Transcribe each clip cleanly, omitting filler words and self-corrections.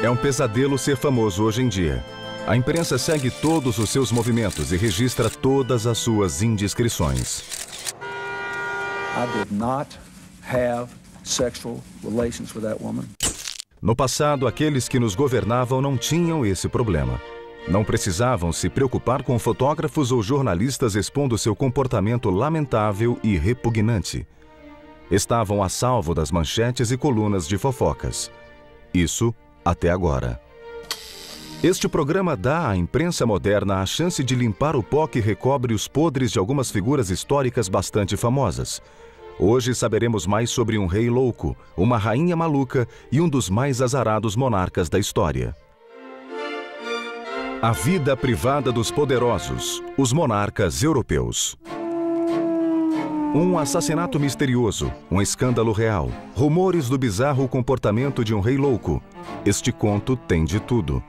É um pesadelo ser famoso hoje em dia. A imprensa segue todos os seus movimentos e registra todas as suas indiscrições. I did not have sexual relations with that woman. No passado, aqueles que nos governavam não tinham esse problema. Não precisavam se preocupar com fotógrafos ou jornalistas expondo seu comportamento lamentável e repugnante. Estavam a salvo das manchetes e colunas de fofocas. Isso até agora. Este programa dá à imprensa moderna a chance de limpar o pó que recobre os podres de algumas figuras históricas bastante famosas. Hoje saberemos mais sobre um rei louco, uma rainha maluca e um dos mais azarados monarcas da história. A vida privada dos poderosos, os monarcas europeus. Um assassinato misterioso, um escândalo real, rumores do bizarro comportamento de um rei louco. Este conto tem de tudo.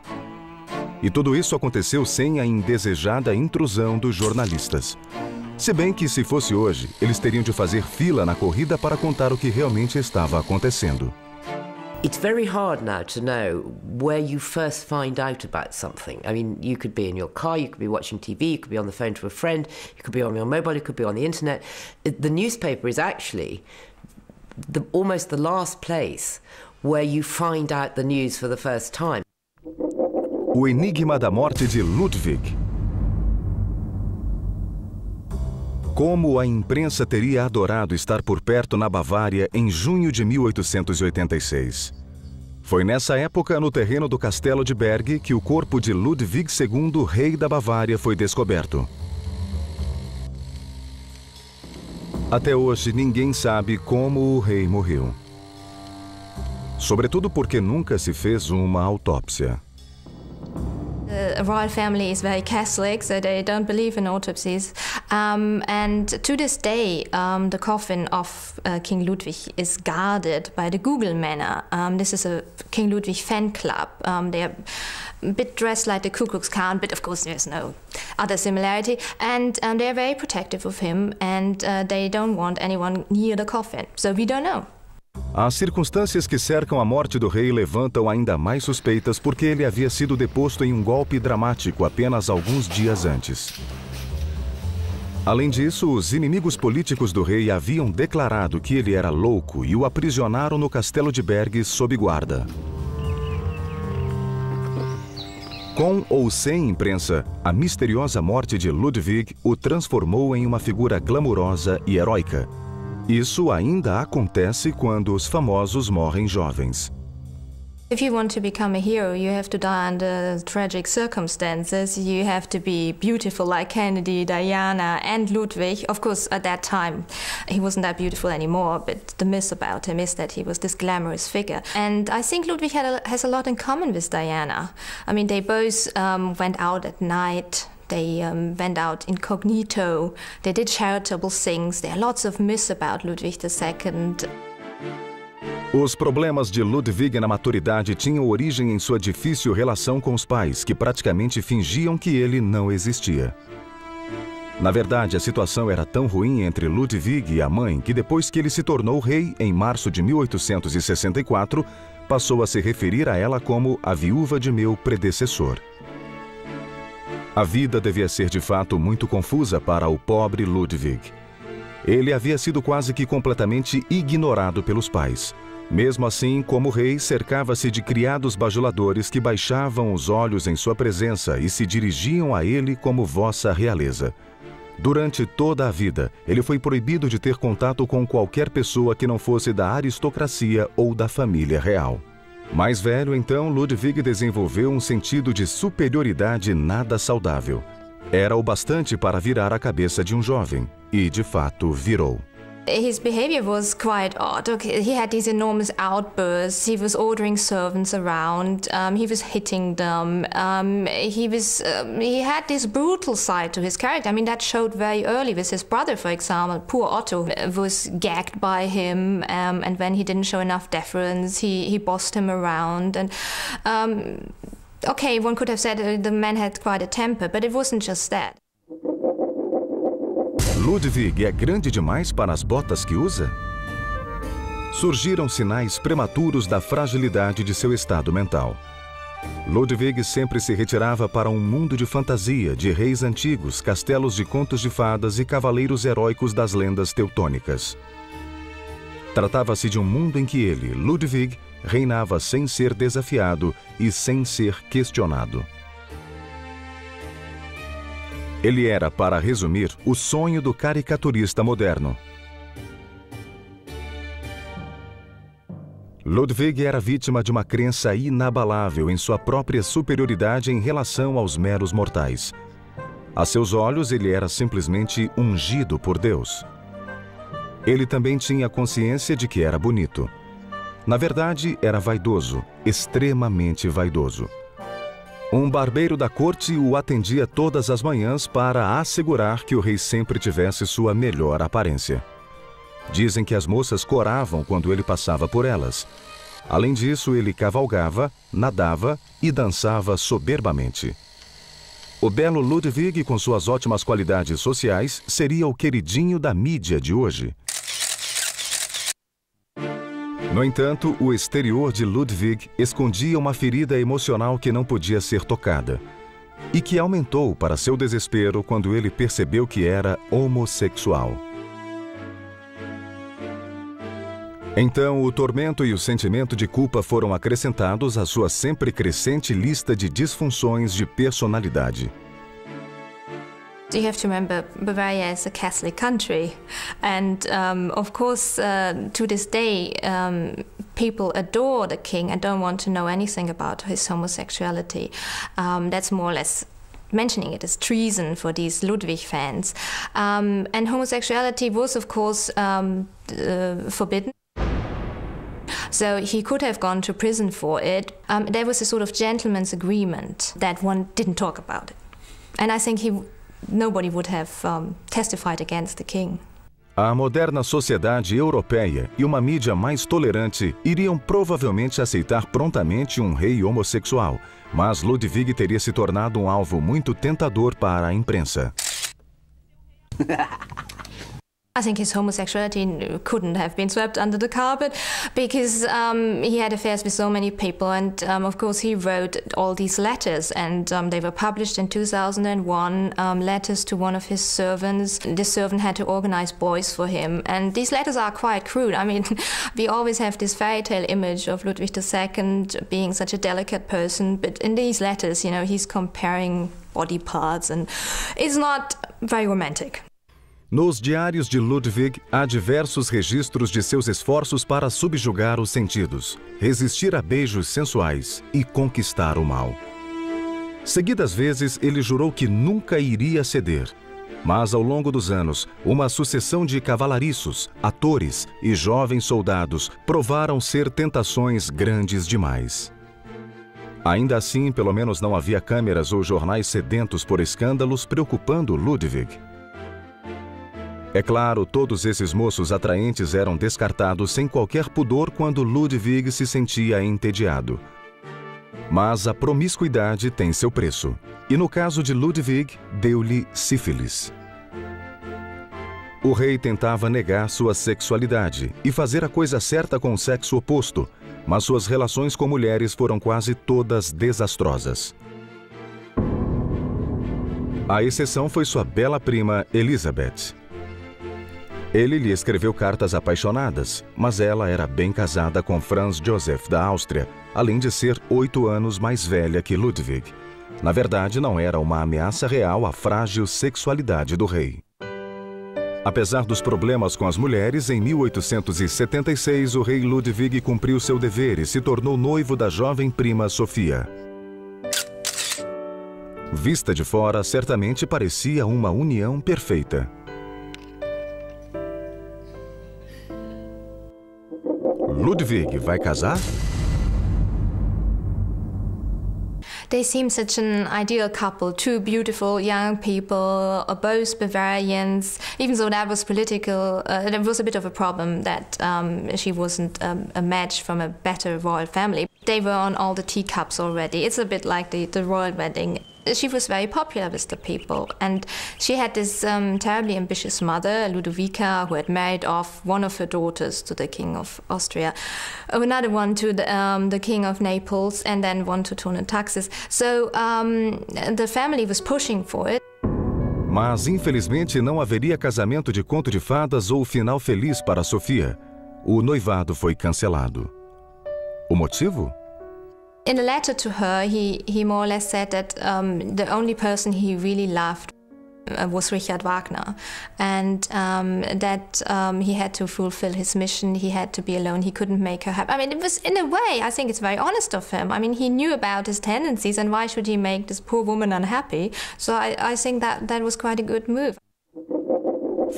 E tudo isso aconteceu sem a indesejada intrusão dos jornalistas. Se bem que, se fosse hoje, eles teriam de fazer fila na corrida para contar o que realmente estava acontecendo. It's very hard now to know where you first find out about something. I mean, you could be in your car, you could be watching TV, you could be on the phone to a friend, you could be on your mobile, you could be on the internet. The newspaper is actually almost the last place where you find out the news for the first time. O enigma da morte de Ludwig. Como a imprensa teria adorado estar por perto na Bavária em junho de 1886. Foi nessa época, no terreno do Castelo de Berg, que o corpo de Ludwig II, rei da Bavária, foi descoberto. Até hoje, ninguém sabe como o rei morreu. Sobretudo porque nunca se fez uma autópsia. The royal family is very Catholic, so they don't believe in autopsies. And to this day, the coffin of King Ludwig is guarded by the Google Manor. This is a King Ludwig fan club. They are a bit dressed like the Ku Klux Klan, but of course there's no other similarity. And they are very protective of him, and they don't want anyone near the coffin. So we don't know. As circunstâncias que cercam a morte do rei levantam ainda mais suspeitas porque ele havia sido deposto em um golpe dramático apenas alguns dias antes. Além disso, os inimigos políticos do rei haviam declarado que ele era louco e o aprisionaram no Castelo de Berg sob guarda. Com ou sem imprensa, a misteriosa morte de Ludwig o transformou em uma figura glamurosa e heróica. Isso ainda acontece quando os famosos morrem jovens. If you want to become a hero, you have to die under tragic circumstances. You have to be beautiful like Kennedy, Diana, and Ludwig. Of course, at that time, he wasn't that beautiful anymore, but the myth about him is that he was this glamorous figure. And I think Ludwig has a lot in common with Diana. I mean, they both went out at night. They went out incognito. They did charitable things. There are lots of myths about Ludwig II. Os problemas de Ludwig na maturidade tinham origem em sua difícil relação com os pais, que praticamente fingiam que ele não existia. Na verdade, a situação era tão ruim entre Ludwig e a mãe que depois que ele se tornou rei, em março de 1864, passou a se referir a ela como a viúva de meu predecessor. A vida devia ser de fato muito confusa para o pobre Ludwig. Ele havia sido quase que completamente ignorado pelos pais. Mesmo assim, como rei, cercava-se de criados bajuladores que baixavam os olhos em sua presença e se dirigiam a ele como vossa realeza. Durante toda a vida, ele foi proibido de ter contato com qualquer pessoa que não fosse da aristocracia ou da família real. Mais velho, então, Ludwig desenvolveu um sentido de superioridade nada saudável. Era o bastante para virar a cabeça de um jovem, e de fato virou. His behavior was quite odd. Okay, he had these enormous outbursts. He was ordering servants around. He was hitting them. He had this brutal side to his character. I mean, that showed very early with his brother, for example. Poor Otto was gagged by him, and when he didn't show enough deference, he bossed him around. And okay, one could have said the man had quite a temper, but it wasn't just that. Ludwig é grande demais para as botas que usa? Surgiram sinais prematuros da fragilidade de seu estado mental. Ludwig sempre se retirava para um mundo de fantasia, de reis antigos, castelos de contos de fadas e cavaleiros heróicos das lendas teutônicas. Tratava-se de um mundo em que ele, Ludwig, reinava sem ser desafiado e sem ser questionado. Ele era, para resumir, o sonho do caricaturista moderno. Ludwig era vítima de uma crença inabalável em sua própria superioridade em relação aos meros mortais. A seus olhos, ele era simplesmente ungido por Deus. Ele também tinha consciência de que era bonito. Na verdade, era vaidoso, extremamente vaidoso. Um barbeiro da corte o atendia todas as manhãs para assegurar que o rei sempre tivesse sua melhor aparência. Dizem que as moças coravam quando ele passava por elas. Além disso, ele cavalgava, nadava e dançava soberbamente. O belo Ludwig, com suas ótimas qualidades sociais, seria o queridinho da mídia de hoje. No entanto, o exterior de Ludwig escondia uma ferida emocional que não podia ser tocada, e que aumentou para seu desespero quando ele percebeu que era homossexual. Então, o tormento e o sentimento de culpa foram acrescentados à sua sempre crescente lista de disfunções de personalidade. You have to remember, Bavaria is a Catholic country, and of course, to this day, people adore the king and don't want to know anything about his homosexuality. That's more or less mentioning it as treason for these Ludwig fans. And homosexuality was, of course, forbidden. So he could have gone to prison for it. There was a sort of gentleman's agreement that one didn't talk about it. And I think nobody would have testified against the king. A moderna sociedade europeia e uma mídia mais tolerante iriam provavelmente aceitar prontamente um rei homossexual, mas Ludwig teria se tornado um alvo muito tentador para a imprensa. I think his homosexuality couldn't have been swept under the carpet because he had affairs with so many people, and of course he wrote all these letters, and they were published in 2001, letters to one of his servants. This servant had to organize boys for him, and these letters are quite crude. I mean, we always have this fairy tale image of Ludwig II being such a delicate person, but in these letters, you know, he's comparing body parts, and it's not very romantic. Nos diários de Ludwig, há diversos registros de seus esforços para subjugar os sentidos, resistir a beijos sensuais e conquistar o mal. Seguidas vezes, ele jurou que nunca iria ceder. Mas, ao longo dos anos, uma sucessão de cavalariços, atores e jovens soldados provaram ser tentações grandes demais. Ainda assim, pelo menos não havia câmeras ou jornais sedentos por escândalos preocupando Ludwig. É claro, todos esses moços atraentes eram descartados sem qualquer pudor quando Ludwig se sentia entediado. Mas a promiscuidade tem seu preço. E no caso de Ludwig, deu-lhe sífilis. O rei tentava negar sua sexualidade e fazer a coisa certa com o sexo oposto, mas suas relações com mulheres foram quase todas desastrosas. A exceção foi sua bela prima Elizabeth. Ele lhe escreveu cartas apaixonadas, mas ela era bem casada com Franz Joseph da Áustria, além de ser 8 anos mais velha que Ludwig. Na verdade, não era uma ameaça real à frágil sexualidade do rei. Apesar dos problemas com as mulheres, em 1876 o rei Ludwig cumpriu seu dever e se tornou noivo da jovem prima Sofia. Vista de fora, certamente parecia uma união perfeita. Ludwig vai casar? They seem such an ideal couple, two beautiful young people, both Bavarians. Even though that was political, there was a bit of a problem that she wasn't a match from a better royal family. They were on all the teacups already. It's a bit like the royal wedding. she was very popular with the people. And she had this terribly ambitious mother, Ludovica, who had married off one of her daughters to the King of Austria, another one to the King of Naples, and then one to Turner Taxis. So the family was pushing for it. Mas, infelizmente, não haveria casamento de conto de fadas ou final feliz para Sofia. O noivado foi cancelado. O motivo? In a letter to her, he more or less said that the only person he really loved was Richard Wagner, and that he had to fulfill his mission, he had to be alone, he couldn't make her happy. I mean, it was, in a way, I think it's very honest of him. I mean, he knew about his tendencies, and why should he make this poor woman unhappy? So I think that was quite a good move.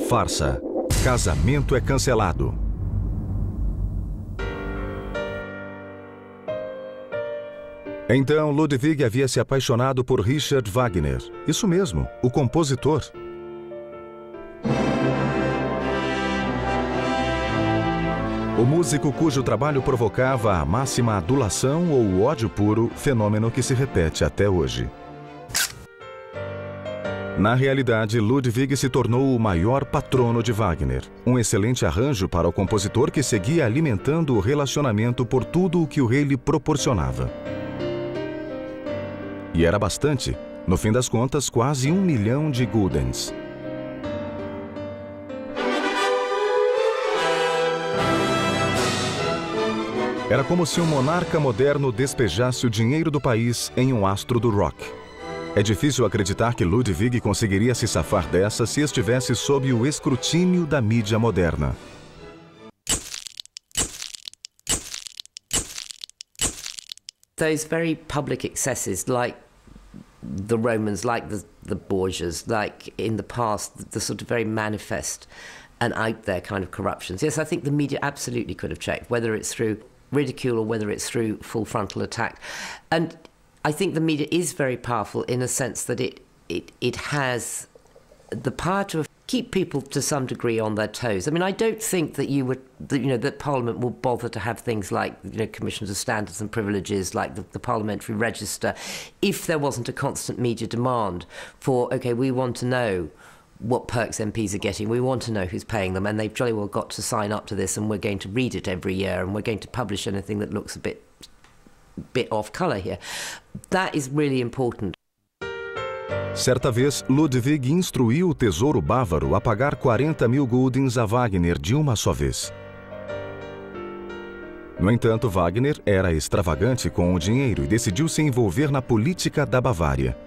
Farsa. Casamento é cancelado. Então, Ludwig havia se apaixonado por Richard Wagner. Isso mesmo, o compositor. O músico cujo trabalho provocava a máxima adulação ou o ódio puro, fenômeno que se repete até hoje. Na realidade, Ludwig se tornou o maior patrono de Wagner. Um excelente arranjo para o compositor que seguia alimentando o relacionamento por tudo o que o rei lhe proporcionava. E era bastante. No fim das contas, quase 1 milhão de guldens. Era como se um monarca moderno despejasse o dinheiro do país em um astro do rock. É difícil acreditar que Ludwig conseguiria se safar dessa se estivesse sob o escrutínio da mídia moderna. Those very public excesses, like the Romans, like the Borgias, like in the past, the sort of very manifest and out there kind of corruptions. Yes, I think the media absolutely could have checked, whether it's through ridicule or whether it's through full frontal attack. And I think the media is very powerful in a sense that it has the power to keep people to some degree on their toes. I mean, I don't think that that Parliament will bother to have things like, commissions of standards and privileges, like the parliamentary register, if there wasn't a constant media demand for, okay, we want to know what perks MPs are getting, we want to know who's paying them, and they've jolly well got to sign up to this, and we're going to read it every year, and we're going to publish anything that looks a bit off colour here. That is really important. Certa vez, Ludwig instruiu o tesouro bávaro a pagar 40.000 guldens a Wagner de uma só vez. No entanto, Wagner era extravagante com o dinheiro e decidiu se envolver na política da Bavária.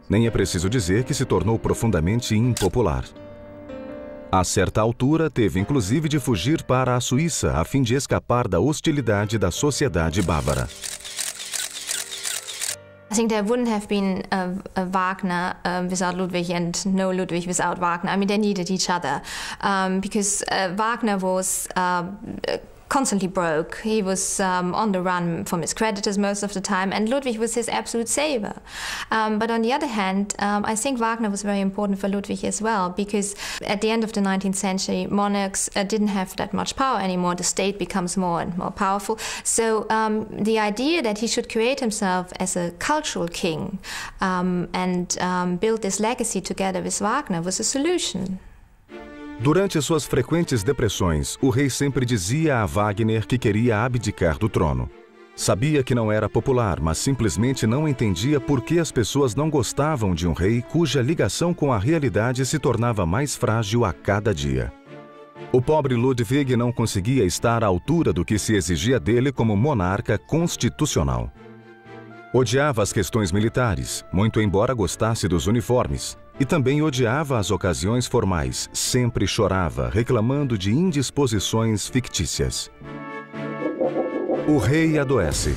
Nem é preciso dizer que se tornou profundamente impopular. A certa altura, teve inclusive de fugir para a Suíça a fim de escapar da hostilidade da sociedade bávara. I think there wouldn't have been a Wagner without Ludwig and no Ludwig without Wagner. I mean, they needed each other because Wagner was constantly broke. He was on the run from his creditors most of the time, and Ludwig was his absolute saver. But on the other hand, I think Wagner was very important for Ludwig as well, because at the end of the 19th century, monarchs didn't have that much power anymore. The state becomes more and more powerful. So the idea that he should create himself as a cultural king and build this legacy together with Wagner was a solution. Durante suas frequentes depressões, o rei sempre dizia a Wagner que queria abdicar do trono. Sabia que não era popular, mas simplesmente não entendia por que as pessoas não gostavam de um rei cuja ligação com a realidade se tornava mais frágil a cada dia. O pobre Ludwig não conseguia estar à altura do que se exigia dele como monarca constitucional. Odiava as questões militares, muito embora gostasse dos uniformes. E também odiava as ocasiões formais, sempre chorava, reclamando de indisposições fictícias. O rei adoece.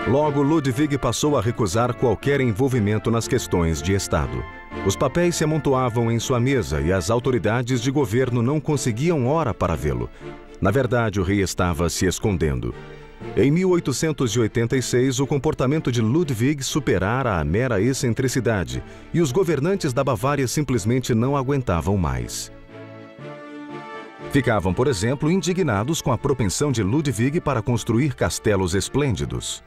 Logo, Ludwig passou a recusar qualquer envolvimento nas questões de Estado. Os papéis se amontoavam em sua mesa e as autoridades de governo não conseguiam hora para vê-lo. Na verdade, o rei estava se escondendo. Em 1886, o comportamento de Ludwig superara a mera excentricidade e os governantes da Bavária simplesmente não aguentavam mais. Ficavam, por exemplo, indignados com a propensão de Ludwig para construir castelos esplêndidos.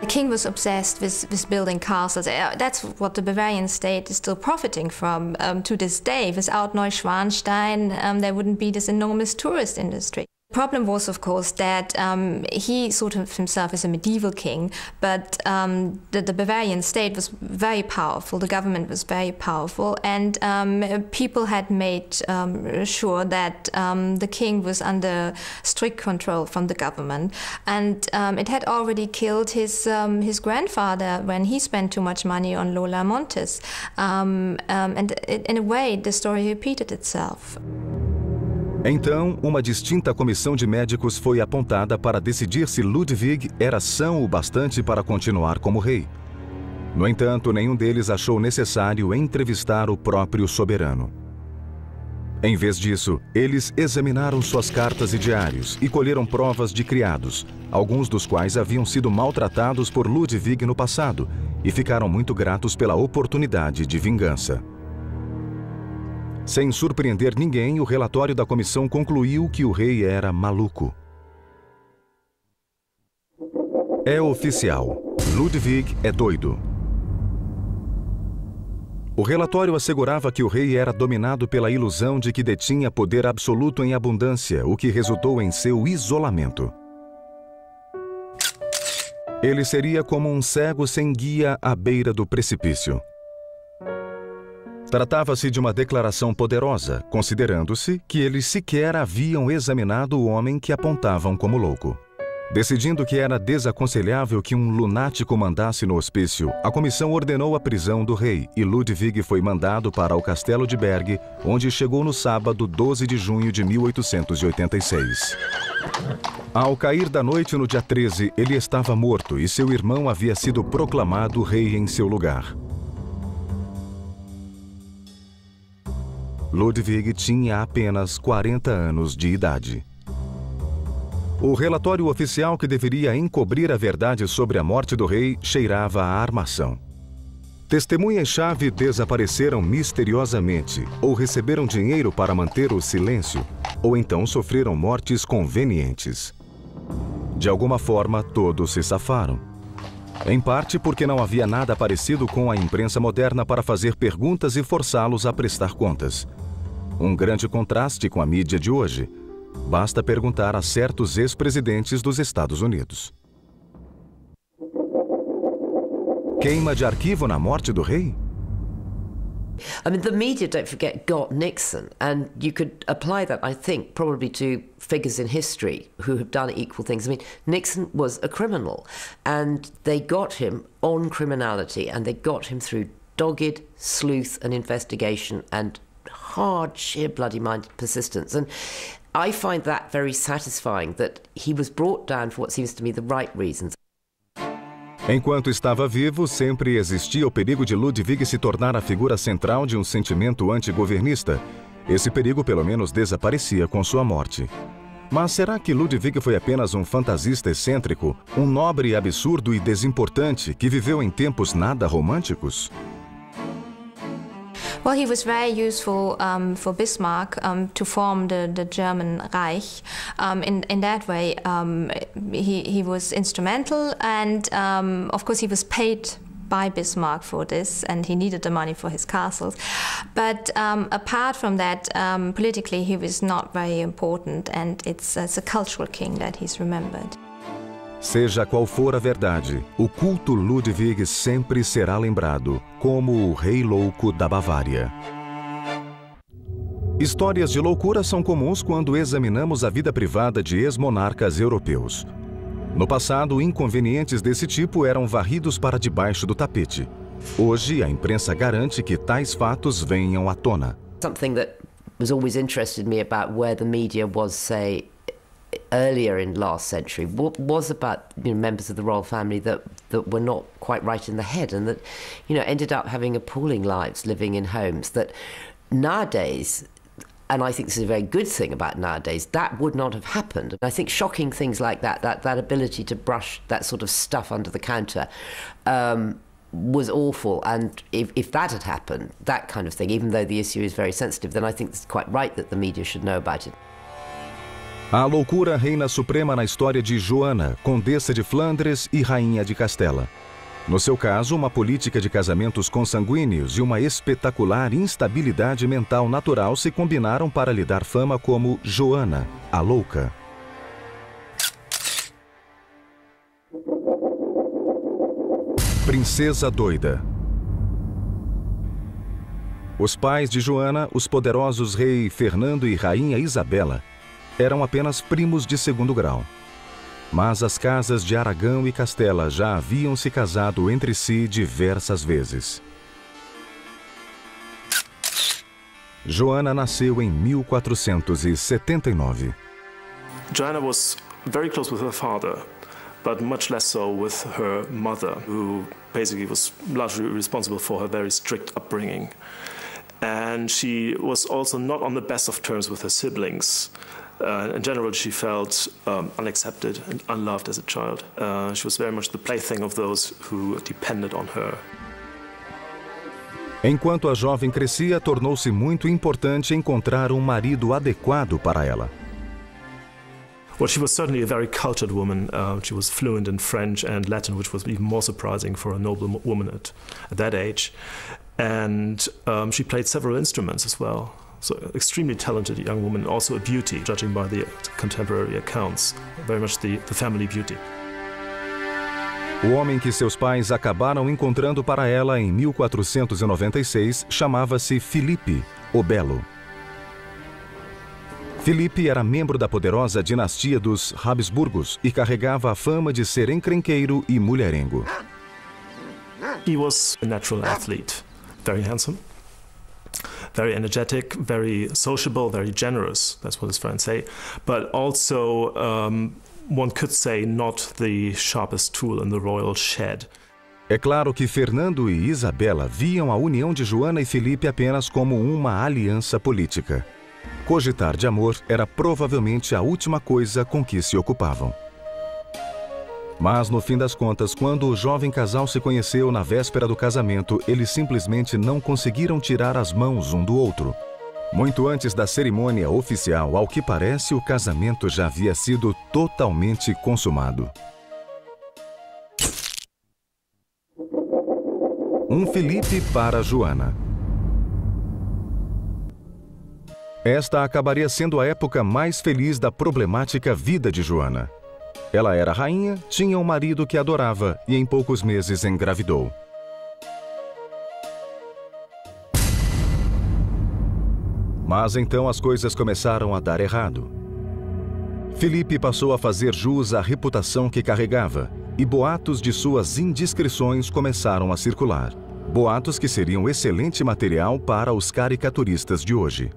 The king was obsessed with building castles. That's what the Bavarian state is still profiting from to this day. Without Neuschwanstein, there wouldn't be this enormous tourist industry. The problem was, of course, that he thought of himself as a medieval king, but the Bavarian state was very powerful, the government was very powerful, and people had made sure that the king was under strict control from the government. And it had already killed his grandfather when he spent too much money on Lola Montes. And in a way, the story repeated itself. Então, uma distinta comissão de médicos foi apontada para decidir se Ludwig era são o bastante para continuar como rei. No entanto, nenhum deles achou necessário entrevistar o próprio soberano. Em vez disso, eles examinaram suas cartas e diários e colheram provas de criados, alguns dos quais haviam sido maltratados por Ludwig no passado, e ficaram muito gratos pela oportunidade de vingança. Sem surpreender ninguém, o relatório da comissão concluiu que o rei era maluco. É oficial. Ludwig é doido. O relatório assegurava que o rei era dominado pela ilusão de que detinha poder absoluto em abundância, o que resultou em seu isolamento. Ele seria como um cego sem guia à beira do precipício. Tratava-se de uma declaração poderosa, considerando-se que eles sequer haviam examinado o homem que apontavam como louco. Decidindo que era desaconselhável que um lunático mandasse no hospício, a comissão ordenou a prisão do rei e Ludwig foi mandado para o castelo de Berg, onde chegou no sábado 12 de junho de 1886. Ao cair da noite no dia 13, ele estava morto e seu irmão havia sido proclamado rei em seu lugar. Ludwig tinha apenas 40 anos de idade. O relatório oficial que deveria encobrir a verdade sobre a morte do rei cheirava a armação. Testemunhas-chave desapareceram misteriosamente, ou receberam dinheiro para manter o silêncio, ou então sofreram mortes convenientes. De alguma forma, todos se safaram. Em parte porque não havia nada parecido com a imprensa moderna para fazer perguntas e forçá-los a prestar contas. Um grande contraste com a mídia de hoje. Basta perguntar a certos ex-presidentes dos Estados Unidos. Queima de arquivo na morte do rei? I mean, the media, don't forget, got Nixon, and you could apply that, I think, probably to figures in history who have done equal things. I mean, Nixon was a criminal, and they got him on criminality, and they got him through dogged sleuth and investigation and hard, sheer bloody-minded persistence. And I find that very satisfying, that he was brought down for what seems to me the right reasons. Enquanto estava vivo, sempre existia o perigo de Ludwig se tornar a figura central de um sentimento antigovernista. Esse perigo, pelo menos, desaparecia com sua morte. Mas será que Ludwig foi apenas um fantasista excêntrico, um nobre absurdo e desimportante que viveu em tempos nada românticos? Well, he was very useful for Bismarck to form the German Reich. In that way, he was instrumental, and of course he was paid by Bismarck for this, and he needed the money for his castles. But apart from that, politically he was not very important, and it's as a cultural king that he's remembered. Seja qual for a verdade, o culto Ludwig sempre será lembrado como o Rei Louco da Bavária. Histórias de loucura são comuns quando examinamos a vida privada de ex-monarcas europeus. No passado, inconvenientes desse tipo eram varridos para debaixo do tapete. Hoje, a imprensa garante que tais fatos venham à tona. Something that was always interested me about where the media was, say, earlier in last century was about members of the royal family that were not quite right in the head, and that ended up having appalling lives living in homes that nowadays, and I think this is a very good thing about nowadays, that would not have happened. I think shocking things like that ability to brush that sort of stuff under the counter was awful, and if that had happened, that kind of thing, even though the issue is very sensitive, then I think it's quite right that the media should know about it. A loucura reina suprema na história de Joana, Condessa de Flandres e Rainha de Castela. No seu caso, uma política de casamentos consanguíneos e uma espetacular instabilidade mental natural se combinaram para lhe dar fama como Joana, a Louca. Princesa Doida. Os pais de Joana, os poderosos rei Fernando e rainha Isabela, eram apenas primos de segundo grau. Mas as casas de Aragão e Castela já haviam se casado entre si diversas vezes. Joana nasceu em 1479. Joanna was very close with her father, but much less so with her mother, who basically was largely responsible for her very strict upbringing. And she was also not on the best of terms with her siblings. In general, she felt unaccepted and unloved as a child. She was very much the plaything of those who depended on her. Enquanto a jovem crescia, tornou-se muito importante encontrar um marido adequado para ela. Well, she was certainly a very cultured woman. She was fluent in French and Latin, which was even more surprising for a noble woman at that age. And she played several instruments as well. So, extremely talented young woman, also a beauty, judging by the contemporary accounts. Very much the family beauty. O homem que seus pais acabaram encontrando para ela em 1496 chamava-se Filipe, o Belo. Filipe era membro da poderosa dinastia dos Habsburgos e carregava a fama de ser encrenqueiro e mulherengo. He was a natural athlete, very handsome, very energetic, very sociable, very generous, that's what his friends say, but also, one could say, not the sharpest tool in the royal shed. É claro que Fernando e Isabela viam a união de Joana e Filipe apenas como uma aliança política. Cogitar de amor era provavelmente a última coisa com que se ocupavam. Mas, no fim das contas, quando o jovem casal se conheceu na véspera do casamento, eles simplesmente não conseguiram tirar as mãos um do outro. Muito antes da cerimônia oficial, ao que parece, o casamento já havia sido totalmente consumado. Um Filipe para Joana. Esta acabaria sendo a época mais feliz da problemática vida de Joana. Ela era rainha, tinha um marido que adorava e em poucos meses engravidou. Mas então as coisas começaram a dar errado. Filipe passou a fazer jus à reputação que carregava e boatos de suas indiscrições começaram a circular. Boatos que seriam excelente material para os caricaturistas de hoje.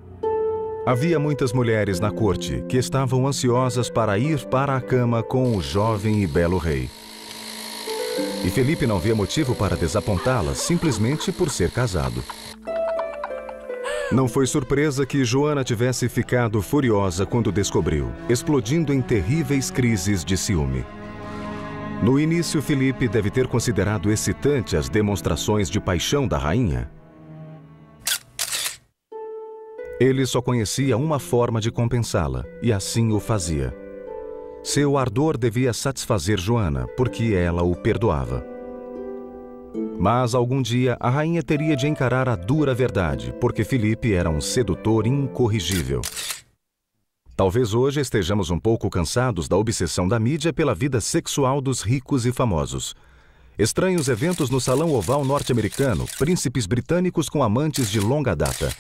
Havia muitas mulheres na corte que estavam ansiosas para ir para a cama com o jovem e belo rei. E Filipe não via motivo para desapontá-las simplesmente por ser casado. Não foi surpresa que Joana tivesse ficado furiosa quando descobriu, explodindo em terríveis crises de ciúme. No início, Filipe deve ter considerado excitante as demonstrações de paixão da rainha. Ele só conhecia uma forma de compensá-la, e assim o fazia. Seu ardor devia satisfazer Joana, porque ela o perdoava. Mas algum dia a rainha teria de encarar a dura verdade, porque Filipe era um sedutor incorrigível. Talvez hoje estejamos um pouco cansados da obsessão da mídia pela vida sexual dos ricos e famosos. Estranhos eventos no Salão Oval norte-americano, príncipes britânicos com amantes de longa data.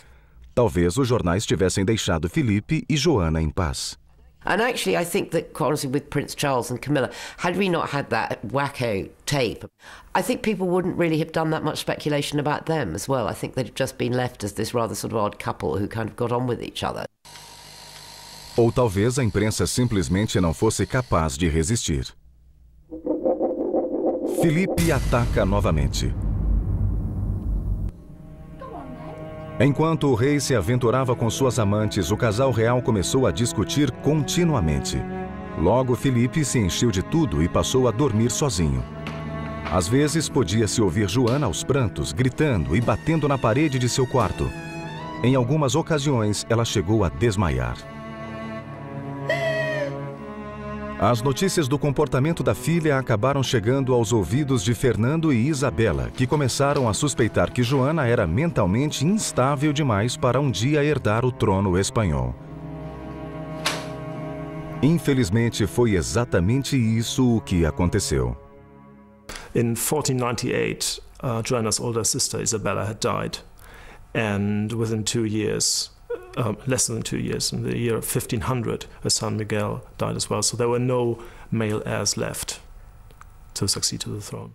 Talvez os jornais tivessem deixado Filipe e Joana em paz. And actually, I think that, quite honestly, with Prince Charles and Camilla, had we not had that wacko tape, I think people wouldn't really have done that much speculation about them as well. I think they'd have just been left as this rather sort of odd couple who kind of got on with each other. Ou talvez a imprensa simplesmente não fosse capaz de resistir. Filipe ataca novamente. Enquanto o rei se aventurava com suas amantes, o casal real começou a discutir continuamente. Logo, Filipe se encheu de tudo e passou a dormir sozinho. Às vezes, podia-se ouvir Joana aos prantos, gritando e batendo na parede de seu quarto. Em algumas ocasiões, ela chegou a desmaiar. As notícias do comportamento da filha acabaram chegando aos ouvidos de Fernando e Isabela, que começaram a suspeitar que Joana era mentalmente instável demais para um dia herdar o trono espanhol. Infelizmente, foi exatamente isso o que aconteceu. In 1498, Joanna's older sister Isabella had died, and within 2 years, less than 2 years, in the year 1500, her son Miguel died as well. So there were no male heirs left to succeed to the throne.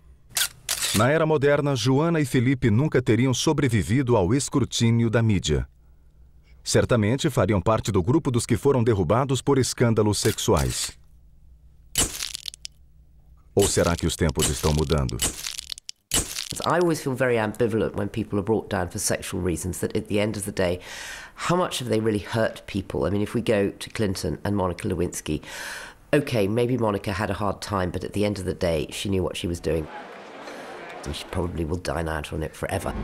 Na era moderna, Joana e Felipe nunca teriam sobrevivido ao escrutínio da mídia. Certamente fariam parte do grupo dos que foram derrubados por escândalos sexuais. Ou será que os tempos estão mudando? I always feel very ambivalent when people are brought down for sexual reasons, that at the end of the day, how much have they really hurt people? I mean, if we go to Clinton and Monica Lewinsky, okay, maybe Monica had a hard time, but at the end of the day, she knew what she was doing. And she probably will dine out on it forever.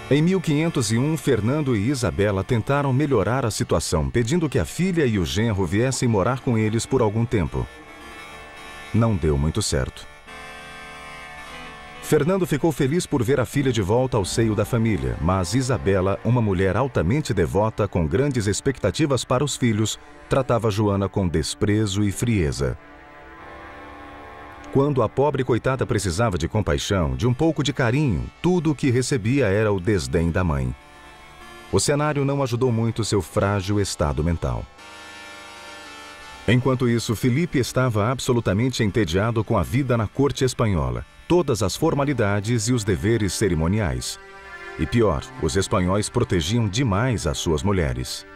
Em 1501, Fernando e Isabela tentaram melhorar a situação, pedindo que a filha e o genro viessem morar com eles por algum tempo. Não deu muito certo. Fernando ficou feliz por ver a filha de volta ao seio da família, mas Isabela, uma mulher altamente devota com grandes expectativas para os filhos, tratava Joana com desprezo e frieza. Quando a pobre coitada precisava de compaixão, de um pouco de carinho, tudo o que recebia era o desdém da mãe. O cenário não ajudou muito seu frágil estado mental. Enquanto isso, Felipe estava absolutamente entediado com a vida na corte espanhola, todas as formalidades e os deveres cerimoniais. E pior, os espanhóis protegiam demais as suas mulheres.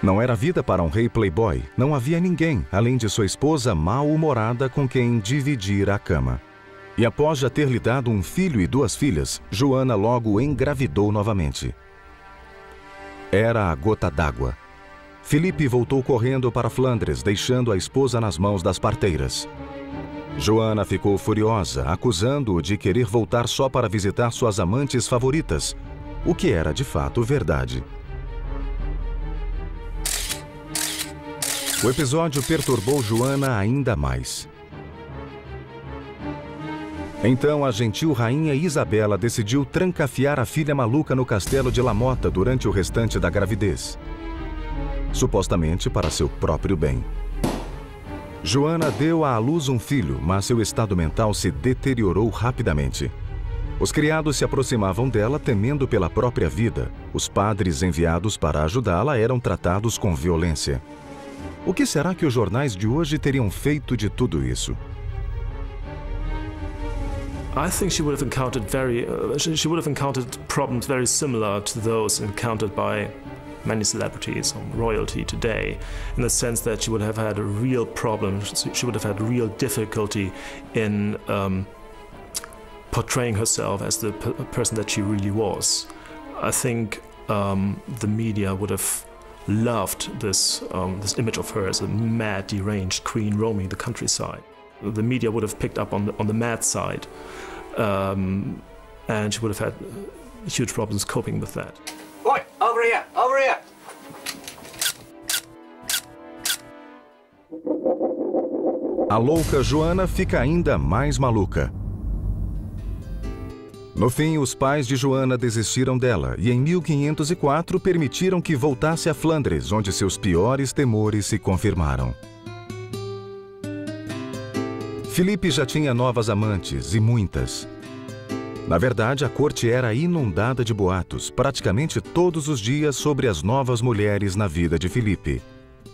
Não era vida para um rei playboy, não havia ninguém, além de sua esposa mal-humorada com quem dividir a cama. E após já ter lhe dado um filho e 2 filhas, Joana logo engravidou novamente. Era a gota d'água. Felipe voltou correndo para Flandres, deixando a esposa nas mãos das parteiras. Joana ficou furiosa, acusando-o de querer voltar só para visitar suas amantes favoritas, o que era de fato verdade. O episódio perturbou Joana ainda mais. Então a gentil rainha Isabela decidiu trancafiar a filha maluca no castelo de La Motta durante o restante da gravidez. Supostamente para seu próprio bem. Joana deu à luz um filho, mas seu estado mental se deteriorou rapidamente. Os criados se aproximavam dela temendo pela própria vida. Os padres enviados para ajudá-la eram tratados com violência. O que será que os jornais de hoje teriam feito de tudo isso? I think she would have encountered problems very similar to those encountered by many celebrities or royalty today, in the sense that she would have had a real problem. She would have had real difficulty in portraying herself as the person that she really was. I think the media would have loved this image of her as a mad, deranged queen roaming the countryside. The media would have picked up on the mad side, and she would have had huge problems coping with that. Oi, over here, over here! A louca Joana fica ainda mais maluca. No fim, os pais de Joana desistiram dela e em 1504 permitiram que voltasse a Flandres, onde seus piores temores se confirmaram. Felipe já tinha novas amantes, e muitas. Na verdade, a corte era inundada de boatos, praticamente todos os dias, sobre as novas mulheres na vida de Felipe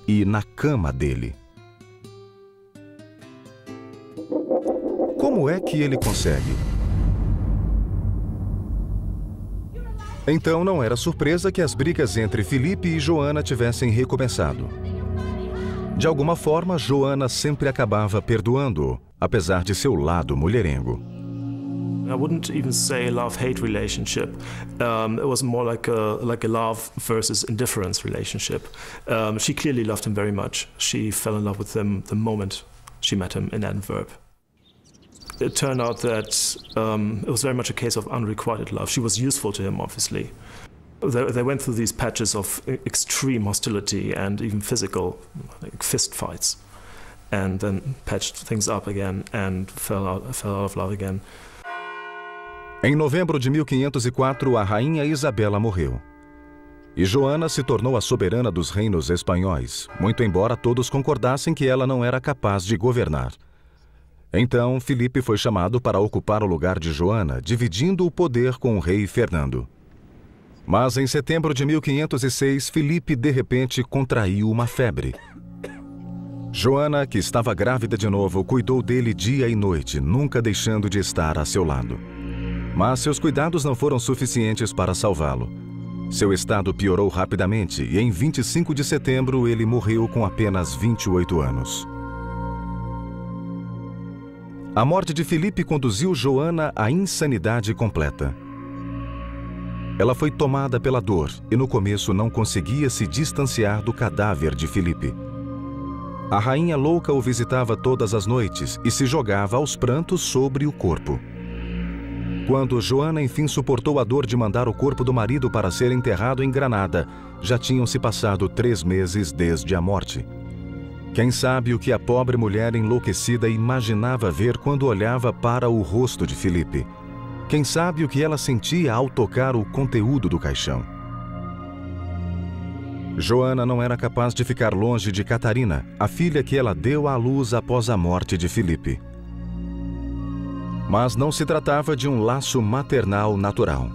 e na cama dele. Como é que ele consegue? Então não era surpresa que as brigas entre Felipe e Joana tivessem recomeçado. De alguma forma, Joana sempre acabava perdoando-o, apesar de seu lado mulherengo. I wouldn't even say a love-hate relationship. It was more like a love versus indifference relationship. She clearly loved him very much. She fell in love with him the moment she met him in Antwerp. It turned out that it was very much a case of unrequited love. She was useful to him, obviously. They went through these patches of extreme hostility and even physical, like fist fights, and then patched things up again and fell out of love again. Em novembro de 1504, a rainha Isabela morreu. E Joana se tornou a soberana dos reinos espanhóis, muito embora todos concordassem que ela não era capaz de governar. Então, Filipe foi chamado para ocupar o lugar de Joana, dividindo o poder com o rei Fernando. Mas em setembro de 1506, Filipe de repente contraiu uma febre. Joana, que estava grávida de novo, cuidou dele dia e noite, nunca deixando de estar a seu lado. Mas seus cuidados não foram suficientes para salvá-lo. Seu estado piorou rapidamente e em 25 de setembro ele morreu com apenas 28 anos. A morte de Filipe conduziu Joana à insanidade completa. Ela foi tomada pela dor e no começo não conseguia se distanciar do cadáver de Filipe. A rainha louca o visitava todas as noites e se jogava aos prantos sobre o corpo. Quando Joana enfim suportou a dor de mandar o corpo do marido para ser enterrado em Granada, já tinham se passado 3 meses desde a morte. Quem sabe o que a pobre mulher enlouquecida imaginava ver quando olhava para o rosto de Filipe? Quem sabe o que ela sentia ao tocar o conteúdo do caixão? Joana não era capaz de ficar longe de Catarina, a filha que ela deu à luz após a morte de Filipe. Mas não se tratava de um laço maternal natural.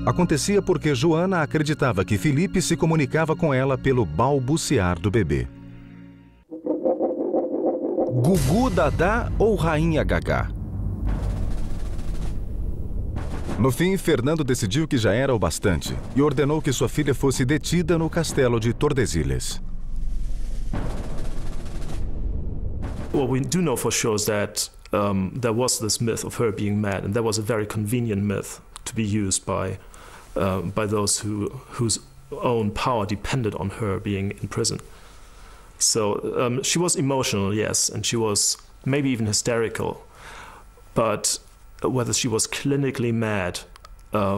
Acontecia porque Joana acreditava que Filipe se comunicava com ela pelo balbuciar do bebê. Gugu Dadá ou Rainha Gagá? No fim, Fernando decidiu que já era o bastante e ordenou que sua filha fosse detida no castelo de Tordesilhas. What we do know for sure is that there was this myth of her being mad, and that was a very convenient myth to be used by those whose own power depended on her being in prison. So she was emotional, yes, and she was maybe even hysterical, but whether she was clinically mad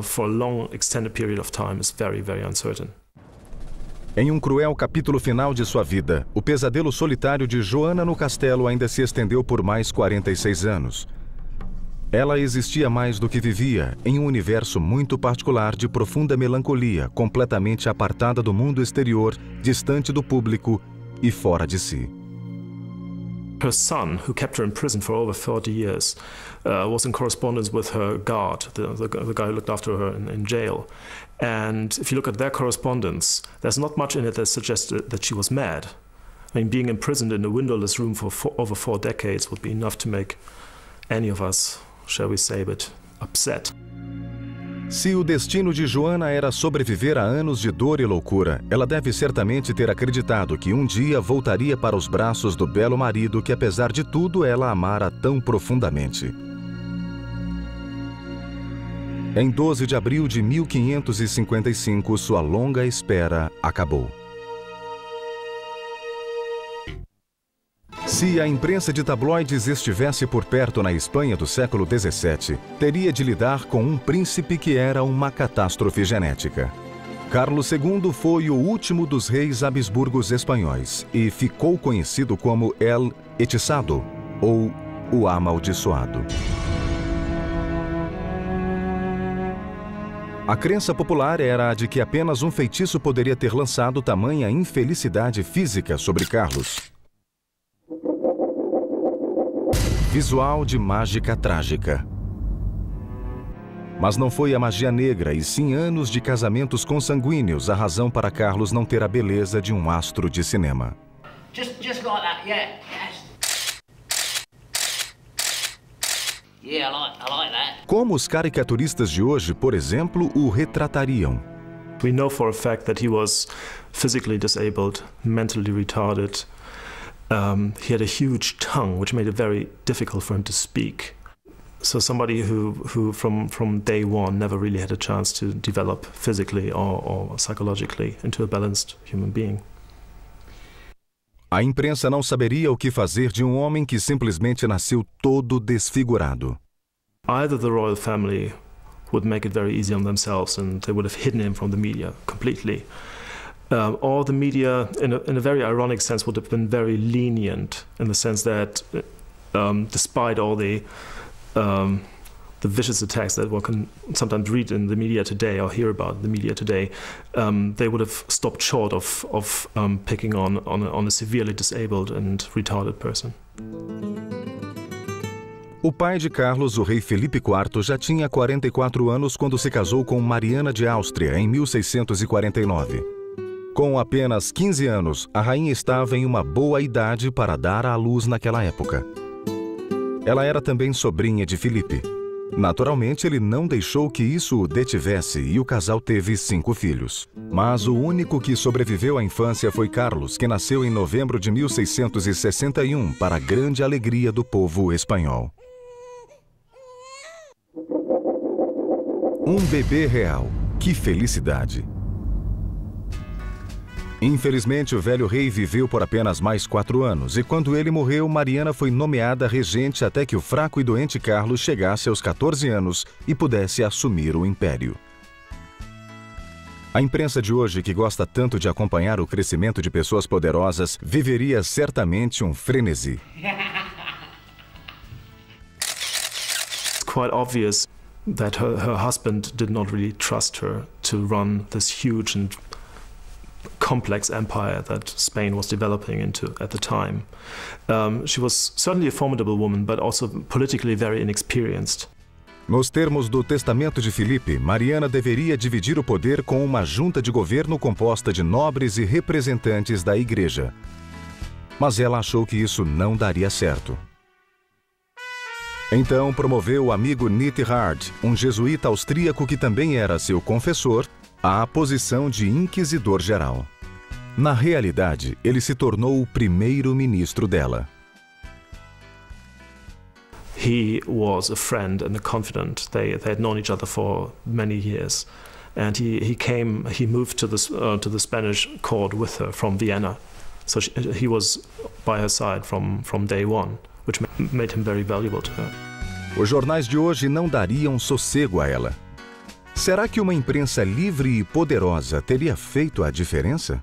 for a long, extended period of time is very, very uncertain. Em um cruel capítulo final de sua vida, o pesadelo solitário de Joana no castelo ainda se estendeu por mais 46 anos. Ela existia mais do que vivia, em um universo muito particular de profunda melancolia, completamente apartada do mundo exterior, distante do público e fora de si. Her son, who kept her in prison for over 40 years, was in correspondence with her guard, the guy who looked after her in jail. And if you look at their correspondence, there's not much in it that suggests that she was mad. I mean, being imprisoned in a windowless room for over 4 decades would be enough to make any of us, shall we say, a bit upset. Se o destino de Joana era sobreviver a anos de dor e loucura, ela deve certamente ter acreditado que um dia voltaria para os braços do belo marido que, apesar de tudo, ela amara tão profundamente. Em 12 de abril de 1555, sua longa espera acabou. Se a imprensa de tabloides estivesse por perto na Espanha do século XVII, teria de lidar com um príncipe que era uma catástrofe genética. Carlos II foi o último dos reis Habsburgos espanhóis e ficou conhecido como El Hechizado, ou o Amaldiçoado. A crença popular era a de que apenas um feitiço poderia ter lançado tamanha infelicidade física sobre Carlos. Visual de mágica trágica. Mas não foi a magia negra e sim anos de casamentos consanguíneos a razão para Carlos não ter a beleza de um astro de cinema. Just like that, yeah. Yes. Yeah, I like that. Como os caricaturistas de hoje, por exemplo, o retratariam? We know for a fact that he was physically disabled, mentally retarded. He had a huge tongue, which made it very difficult for him to speak. So somebody who from day one never really had a chance to develop physically or psychologically into a balanced human being. A imprensa não saberia o que fazer de um homem que simplesmente nasceu todo desfigurado. Either the royal family would make it very easy on themselves and they would have hidden him from the media completely. Or the media, in a very ironic sense, would have been very lenient in the sense that despite all the vicious attacks that one can sometimes read in the media today or hear about in the media today, they would have stopped short of picking on a severely disabled and retarded person. O pai de Carlos, o rei Felipe IV, já tinha 44 anos quando se casou com Mariana de Áustria, em 1649. Com apenas 15 anos, a rainha estava em uma boa idade para dar à luz naquela época. Ela era também sobrinha de Felipe. Naturalmente, ele não deixou que isso o detivesse e o casal teve 5 filhos. Mas o único que sobreviveu à infância foi Carlos, que nasceu em novembro de 1661, para a grande alegria do povo espanhol. Um bebê real. Que felicidade! Infelizmente, o velho rei viveu por apenas mais 4 anos e quando ele morreu, Mariana foi nomeada regente até que o fraco e doente Carlos chegasse aos 14 anos e pudesse assumir o império. A imprensa de hoje, que gosta tanto de acompanhar o crescimento de pessoas poderosas, viveria certamente um frenesi. It's quite obvious that her husband did not really trust her to run this huge and complex empire that Spain was developing into at the time. She was certainly a formidable woman, but also politically very inexperienced. Nos termos do testamento de Filipe, Mariana deveria dividir o poder com uma junta de governo composta de nobres e representantes da igreja. Mas ela achou que isso não daria certo. Então promoveu o amigo Nithard, um jesuíta austríaco que também era seu confessor, à posição de inquisidor-geral. Na realidade, ele se tornou o primeiro-ministro dela. He was a friend and a confidant. They had known each other for many years, and he moved to the Spanish court with her from Vienna. So he was by her side from day one, which made him very valuable to her. Os jornais de hoje não dariam sossego a ela. Será que uma imprensa livre e poderosa teria feito a diferença?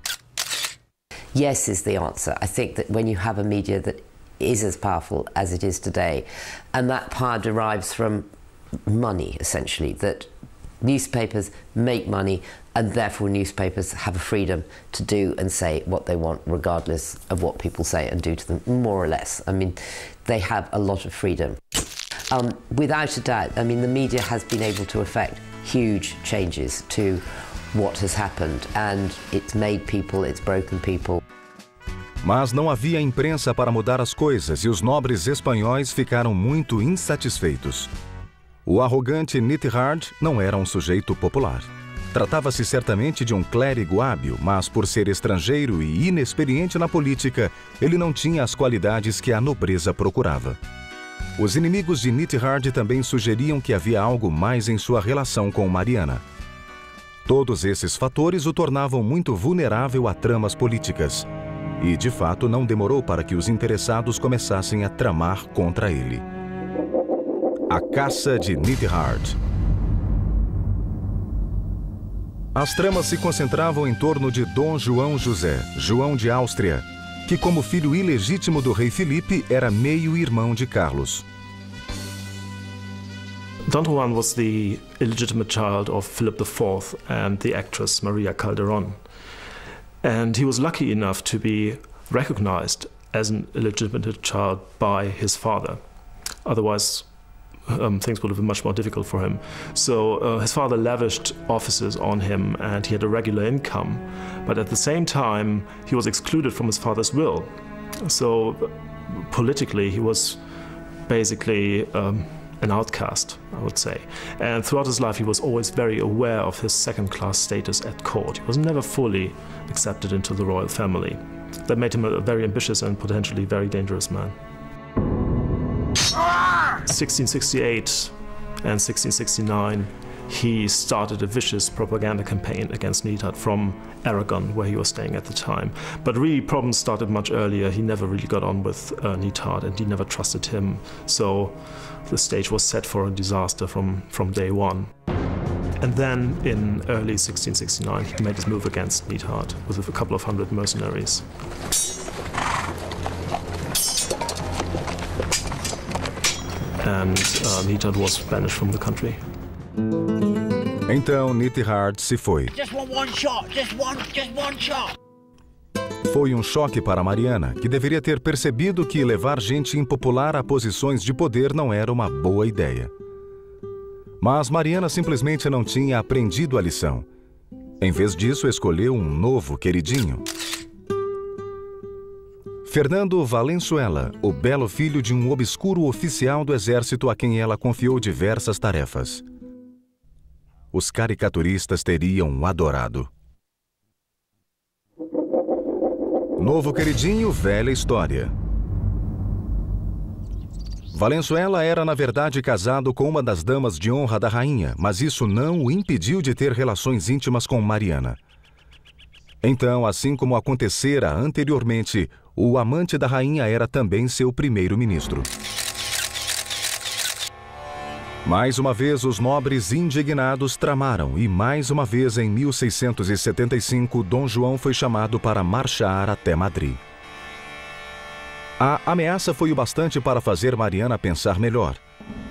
Yes is the answer. I think that when you have a media that is as powerful as it is today, and that power derives from money, essentially, that newspapers make money and therefore newspapers have a freedom to do and say what they want regardless of what people say and do to them, more or less. I mean, they have a lot of freedom. Without a doubt, I mean, the media has been able to affect huge changes to what has happened, and it's made people, it's broken people. Mas não havia imprensa para mudar as coisas e os nobres espanhóis ficaram muito insatisfeitos. O arrogante Nithard não era um sujeito popular. Tratava-se certamente de um clérigo hábil, mas por ser estrangeiro e inexperiente na política, ele não tinha as qualidades que a nobreza procurava. Os inimigos de Nithard também sugeriam que havia algo mais em sua relação com Mariana. Todos esses fatores o tornavam muito vulnerável a tramas políticas. E, de fato, não demorou para que os interessados começassem a tramar contra ele. A caça de Nithard. As tramas se concentravam em torno de Dom João José, João de Áustria, que, como filho ilegítimo do rei Filipe, era meio-irmão de Carlos. Don Juan was the illegitimate child of Philip IV and the actress Maria Calderón. And he was lucky enough to be recognized as an illegitimate child by his father. Otherwise, things would have been much more difficult for him. So his father lavished offices on him and he had a regular income. But at the same time, he was excluded from his father's will. So politically, he was basically an outcast, I would say. And throughout his life, he was always very aware of his second-class status at court. He was never fully accepted into the royal family. That made him a very ambitious and potentially very dangerous man. 1668 and 1669, he started a vicious propaganda campaign against Neidhart from Aragon, where he was staying at the time. But really, problems started much earlier. He never really got on with Neidhart, and he never trusted him. So the stage was set for a disaster from day one. And then in early 1669, he made his move against Neidhart with a couple of hundred mercenaries. And Neidhart was banished from the country. Então Neidhart se foi. Just want one shot, just one shot. Foi um choque para Mariana, que deveria ter percebido que levar gente impopular a posições de poder não era uma boa ideia. Mas Mariana simplesmente não tinha aprendido a lição. Em vez disso, escolheu um novo queridinho. Fernando Valenzuela, o belo filho de um obscuro oficial do exército a quem ela confiou diversas tarefas. Os caricaturistas teriam adorado. Novo queridinho, velha história. Valenzuela era, na verdade, casado com uma das damas de honra da rainha, mas isso não o impediu de ter relações íntimas com Mariana. Então, assim como acontecera anteriormente, o amante da rainha era também seu primeiro-ministro. Mais uma vez, os nobres indignados tramaram e, mais uma vez, em 1675, Dom João foi chamado para marchar até Madrid. A ameaça foi o bastante para fazer Mariana pensar melhor.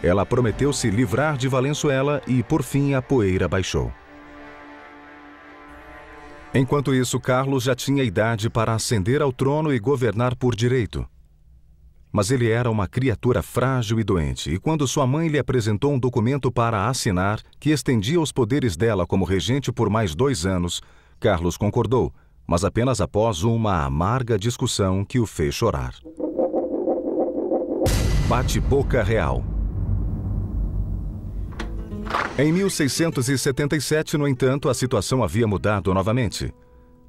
Ela prometeu se livrar de Valenzuela e, por fim, a poeira baixou. Enquanto isso, Carlos já tinha idade para ascender ao trono e governar por direito. Mas ele era uma criatura frágil e doente, e quando sua mãe lhe apresentou um documento para assinar, que estendia os poderes dela como regente por mais 2 anos, Carlos concordou, mas apenas após uma amarga discussão que o fez chorar. Bate-boca real. Em 1677, no entanto, a situação havia mudado novamente.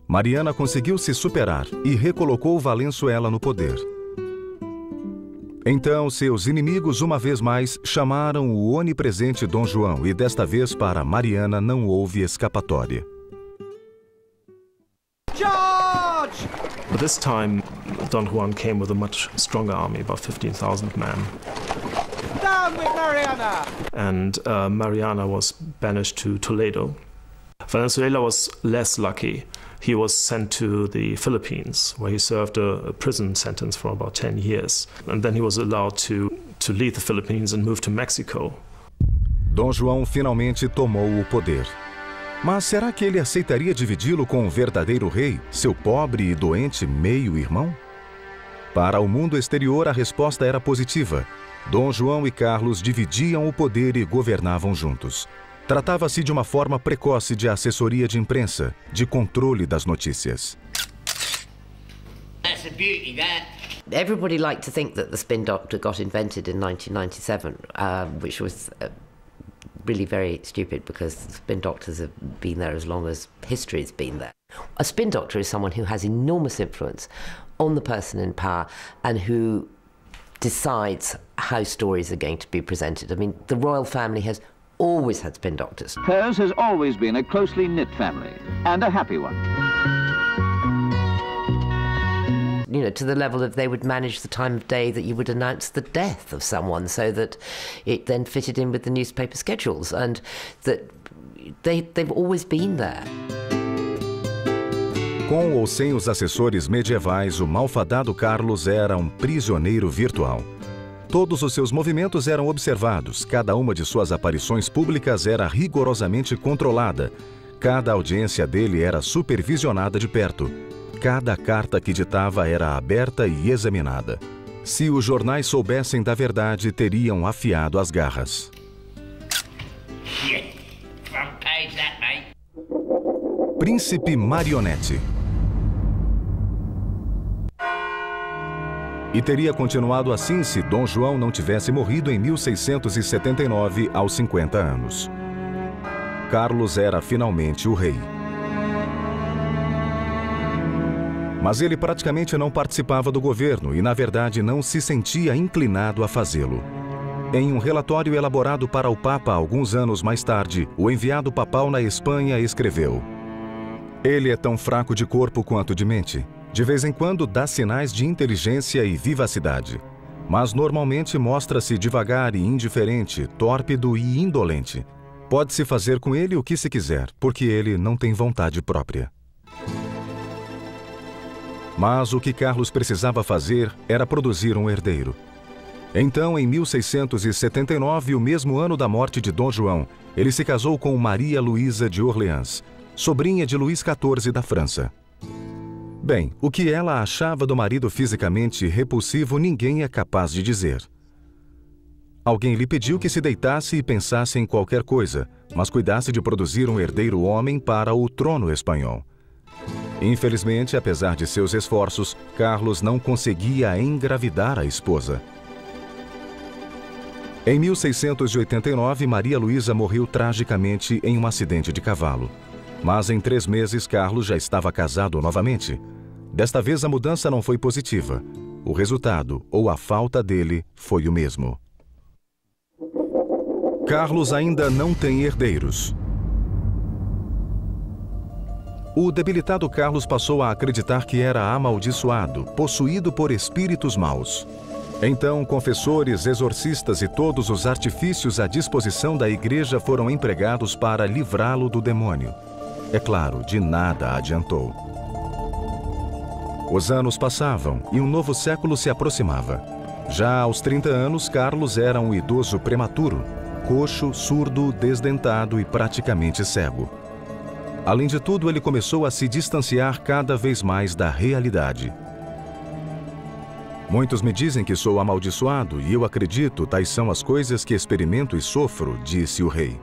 Mariana conseguiu se superar e recolocou Valenzuela no poder. Então, seus inimigos, uma vez mais, chamaram o onipresente Dom João e, desta vez, para Mariana não houve escapatória. Charge! But this time, Don Juan came with a much stronger army, about 15,000 men. Down with Mariana! And Mariana was banished to Toledo. Valenzuela was less lucky. He was sent to the Philippines, where he served a prison sentence for about 10 years. And then he was allowed to leave the Philippines and move to Mexico. Dom João finalmente tomou o poder. Mas será que ele aceitaria dividi-lo com o verdadeiro rei, seu pobre e doente meio-irmão? Para o mundo exterior, a resposta era positiva. Dom João e Carlos dividiam o poder e governavam juntos. Tratava-se de uma forma precoce de assessoria de imprensa, de controle das notícias. That's a beauty, that. Everybody liked to think that the spin doctor got invented in 1997, which was really very stupid because spin doctors have been there as long as history has been there. A spin doctor is someone who has enormous influence on the person in power and who decides how stories are going to be presented. I mean, the royal family has always had spin doctors. Hers has always been a closely knit family, and a happy one. You know, to the level of they would manage the time of day that you would announce the death of someone so that it then fitted in with the newspaper schedules, and that they've always been there. Com ou sem os assessores medievais, o malfadado Carlos era um prisioneiro virtual. Todos os seus movimentos eram observados, cada uma de suas aparições públicas era rigorosamente controlada, cada audiência dele era supervisionada de perto, cada carta que ditava era aberta e examinada. Se os jornais soubessem da verdade, teriam afiado as garras. Príncipe Marionete. E teria continuado assim se Dom João não tivesse morrido em 1679, aos 50 anos. Carlos era finalmente o rei. Mas ele praticamente não participava do governo e, na verdade, não se sentia inclinado a fazê-lo. Em um relatório elaborado para o Papa alguns anos mais tarde, o enviado papal na Espanha escreveu: "Ele é tão fraco de corpo quanto de mente. De vez em quando dá sinais de inteligência e vivacidade, mas normalmente mostra-se devagar e indiferente, tórpido e indolente. Pode-se fazer com ele o que se quiser, porque ele não tem vontade própria." Mas o que Carlos precisava fazer era produzir um herdeiro. Então, em 1679, o mesmo ano da morte de Dom João, ele se casou com Maria Luísa de Orleans, sobrinha de Luís XIV da França. Bem, o que ela achava do marido fisicamente repulsivo ninguém é capaz de dizer. Alguém lhe pediu que se deitasse e pensasse em qualquer coisa, mas cuidasse de produzir um herdeiro homem para o trono espanhol. Infelizmente, apesar de seus esforços, Carlos não conseguia engravidar a esposa. Em 1689, Maria Luísa morreu tragicamente em um acidente de cavalo. Mas em 3 meses, Carlos já estava casado novamente. Desta vez, a mudança não foi positiva. O resultado, ou a falta dele, foi o mesmo. Carlos ainda não tem herdeiros. O debilitado Carlos passou a acreditar que era amaldiçoado, possuído por espíritos maus. Então, confessores, exorcistas e todos os artifícios à disposição da igreja foram empregados para livrá-lo do demônio. É claro, de nada adiantou. Os anos passavam e um novo século se aproximava. Já aos 30 anos, Carlos era um idoso prematuro, coxo, surdo, desdentado e praticamente cego. Além de tudo, ele começou a se distanciar cada vez mais da realidade. "Muitos me dizem que sou amaldiçoado e eu acredito, tais são as coisas que experimento e sofro", disse o rei.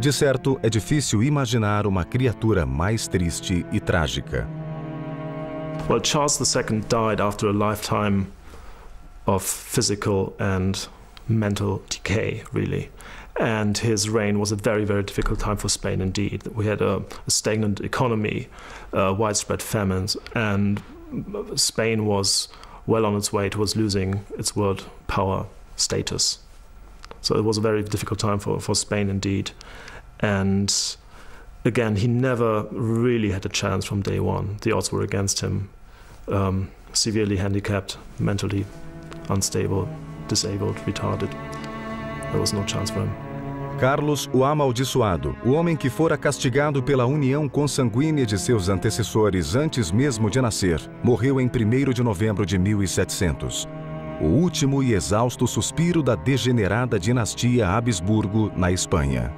De certo, é difícil imaginar uma criatura mais triste e trágica. Well, Charles II died after a lifetime of physical and mental decay, really. And his reign was a very, very difficult time for Spain indeed. We had a stagnant economy, widespread famines, and Spain was well on its way towards losing its world power status. So it was a very difficult time for Spain indeed. And again, he never really had a chance from day one. The odds were against him. Severely handicapped, mentally unstable, disabled, retarded. There was no chance for him. Carlos, o amaldiçoado, o homem que fora castigado pela união consanguínea de seus antecessores antes mesmo de nascer, morreu em 1º de novembro de 1700. O último e exausto suspiro da degenerada dinastia Habsburgo na Espanha.